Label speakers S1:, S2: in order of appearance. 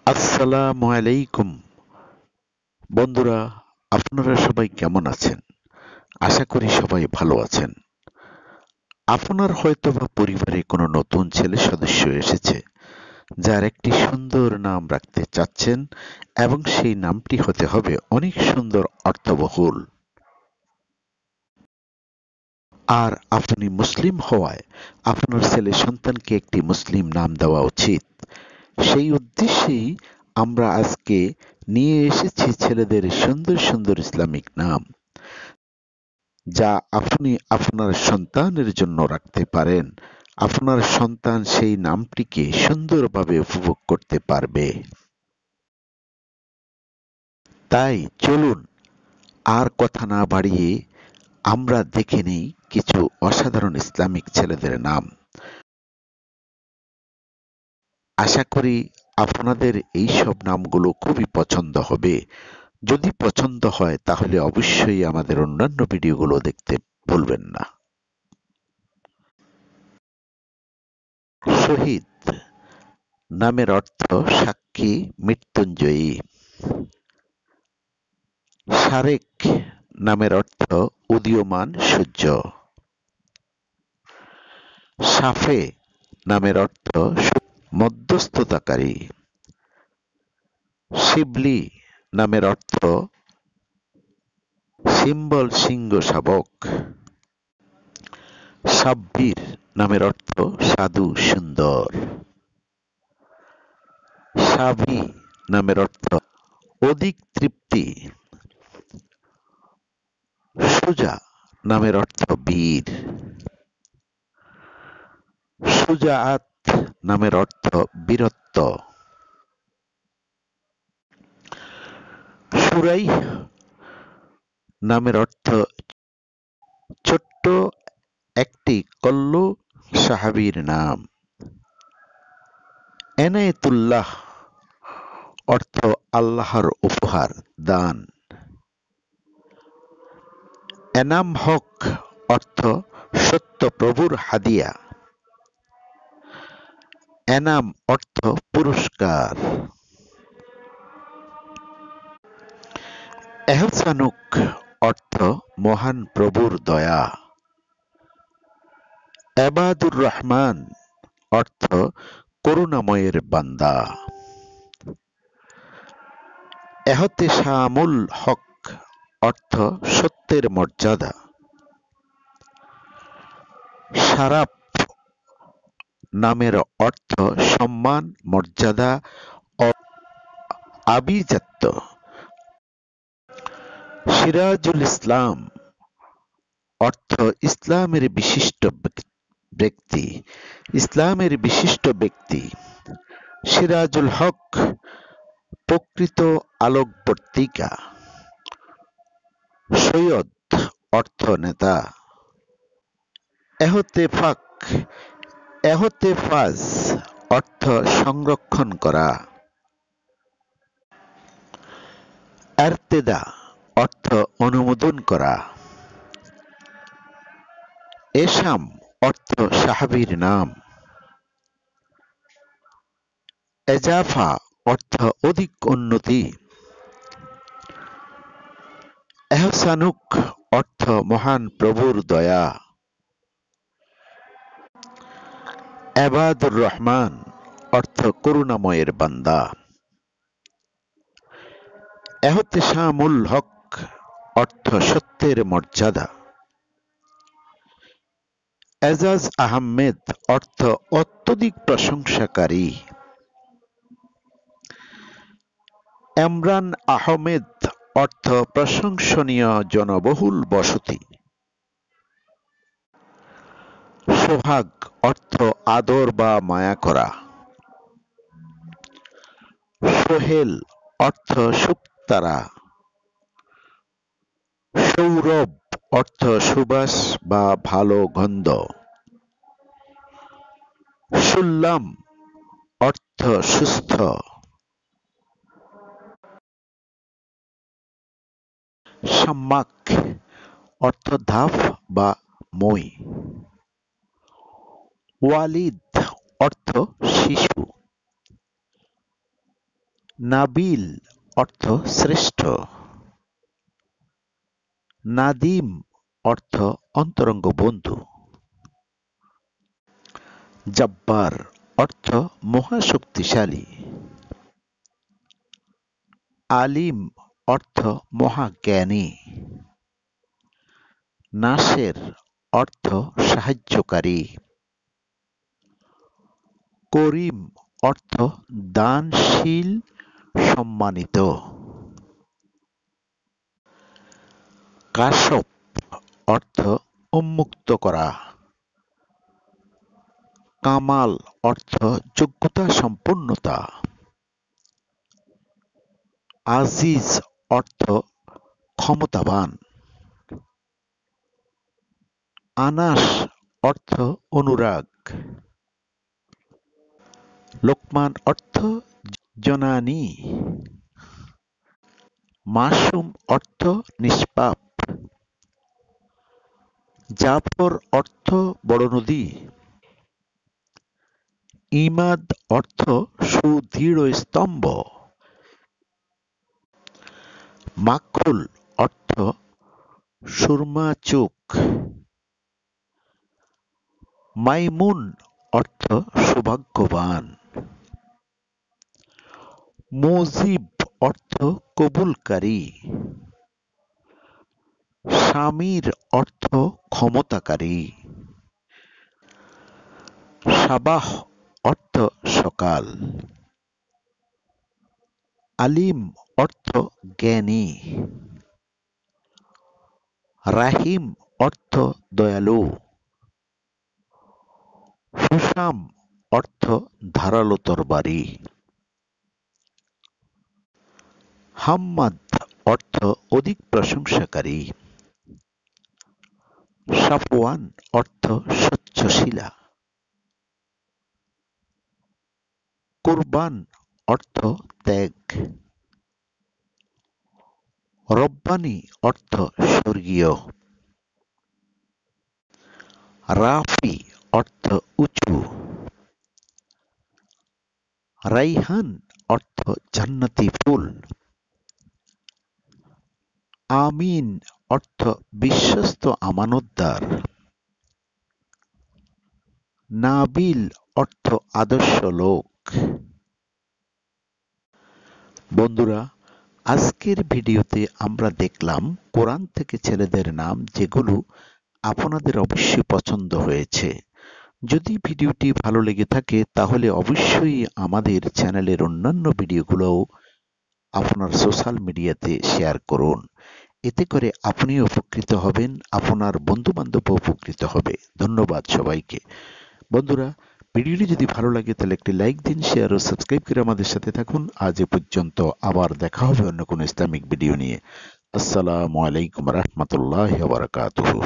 S1: আসসালামু আলাইকুম বন্ধুরা, আপনারা সবাই কেমন আছেন? আশা করি সবাই ভালো আছেন। আপনার হয়তোবা পরিবারে কোনো নতুন ছেলে সদস্য এসেছে যার একটি সুন্দর নাম রাখতে চাচ্ছেন এবং সেই নামটি হতে হবে অনেক সুন্দর, অর্থবহুল। আর আপনি মুসলিম হওয়ায় আপনার ছেলে সন্তানকে একটি মুসলিম নাম দেওয়া উচিত। সেই উদ্দেশ্যেই আমরা আজকে নিয়ে এসেছি ছেলেদের সুন্দর সুন্দর ইসলামিক নাম, যা আপনি আপনার সন্তানের জন্য রাখতে পারেন। আপনার সন্তান সেই নামটিকে সুন্দরভাবে উপভোগ করতে পারবে। তাই চলুন আর কথা না বাড়িয়ে আমরা দেখে নেই কিছু অসাধারণ ইসলামিক ছেলেদের নাম। আশা করি আপনাদের এই সব নামগুলো খুবই পছন্দ হবে। যদি পছন্দ হয় তাহলে অবশ্যই আমাদের অন্যান্য ভিডিওগুলো দেখতে ভুলবেন না। শহীদ নামের অর্থ সাক্ষী, মৃত্যুঞ্জয়ী। শারেক নামের অর্থ উদীয়মান সূর্য। সাফে নামের অর্থ মধ্যস্থতাকারী। শিবলি নামের অর্থ সিম্বল, সিংহ শাবক। সাব্বির নামের অর্থ সাধু, সুন্দর। সাভি নামের অর্থ অধিক তৃপ্তি। সুজা নামের অর্থ বীর। সুজাআত নামের অর্থ বীরত্ব। সুরাইহ নামের অর্থ ছোট্ট একটি কল্ল সাহাবীর নাম। এনায়েতুল্লাহ অর্থ আল্লাহর উপহার, দান। এনাম হক অর্থ সত্য প্রভুর হাদিয়া। এনাম অর্থ পুরস্কার। এহসানুক অর্থ মহান প্রভুর দয়া। এবাদুর রহমান অর্থ করুণাময়ের বান্দা। এহতেশামুল হক অর্থ সত্যের মর্যাদা। শারাফ নামের অর্থ সম্মান, মর্যাদা ও আভিজাত্য। সিরাজুল ইসলাম অর্থ ইসলামের বিশিষ্ট ব্যক্তি। ইসলামের বিশিষ্ট ব্যক্তি। সিরাজুল হক প্রকৃত আলোকবর্তিকা। সৈয়দ অর্থ নেতা। এহতেফাক এহতেফাজ অর্থ সংরক্ষণ করা। এরতেদা অর্থ অনুমোদন করা। এসাম অর্থ সাহাবীর নাম। এজাফা অর্থ অধিক উন্নতি। এহসানুক অর্থ মহান প্রভুর দয়া। এবাদুর রহমান অর্থ করুণাময়ের বান্দা। এহতেশামুল হক অর্থ সত্যের মর্যাদা। এজাজ আহমেদ অর্থ অত্যধিক প্রশংসাকারী। এমরান আহমেদ অর্থ প্রশংসনীয় জনবহুল বসতি। সোহাগ অর্থ আদর বা মায়া করা। সোহেল অর্থ শুকতারা। সৌরভ অর্থ সুবাস বা ভালো গন্ধ। সুল্লাম অর্থ সুস্থ। সাম্মাক অর্থ ধাপ বা মই। ওয়ালিদ অর্থ শিশু। নাবিল অর্থ শ্রেষ্ঠ। নাদিম অর্থ অন্তরঙ্গ বন্ধু। জব্বার অর্থ মহাশক্তিশালী। আলিম অর্থ মহাজ্ঞানী। নাসের অর্থ সাহায্যকারী। করিম অর্থ দানশীল, সম্মানিত। কাশফ অর্থ উন্মুক্ত করা। কামাল অর্থ যোগ্যতা সম্পন্নতা। আজিজ অর্থ ক্ষমতাবান। আনাস অর্থ অনুরাগ। লোকমান অর্থ জনানী। মাসুম অর্থ নিষ্পাপ। জাফর অর্থ বড় নদী। ইমাদ অর্থ সুদৃঢ় স্তম্ভ। মাকরুল অর্থ সুরমা চোখ। মাইমুন অর্থ সৌভাগ্যবান। মুজিব অর্থ কবুলকারী। শামির অর্থ ক্ষমতাকারী। সাবাহ অর্থ সকাল। আলিম অর্থ জ্ঞানী। রাহিম অর্থ দয়ালু। হুসাম অর্থ ধারালো তরবারি। হাম্মাদ অর্থ অধিক প্রশংসাকারী। সাফওয়ান অর্থ স্বচ্ছশীলা। কুরবান অর্থ ত্যাগ। রব্বানী অর্থ স্বর্গীয়। রাফি অর্থ উঁচু। রাইহান অর্থ জান্নাতি ফুল। আমিন অর্থ বিশ্বস্ত আমানতদার। নাবিল অর্থ আদর্শ লোক। বন্ধুরা, আজকের ভিডিওতে আমরা দেখলাম কোরআন থেকে ছেলেদের নাম, যেগুলো আপনাদের অবশ্যই পছন্দ হয়েছে। যদি ভিডিওটি ভালো লেগে থাকে তাহলে অবশ্যই আমাদের চ্যানেলের অন্যান্য ভিডিওগুলোও আপনার সোশ্যাল মিডিয়াতে শেয়ার করুন। এতে করে আপনিও উপকৃত হবেন, আপনার বন্ধু বান্ধব উপকৃত হবে। ধন্যবাদ সবাইকে। বন্ধুরা, ভিডিওটি যদি ভালো লাগে তাহলে একটি লাইক দিন, শেয়ার ও সাবস্ক্রাইব করে আমাদের সাথে থাকুন। আজ এ পর্যন্ত, আবার দেখা হবে অন্য কোনো ইসলামিক ভিডিও নিয়ে। আসসালামু আলাইকুম রহমতুল্লাহ বারাকাতুহু।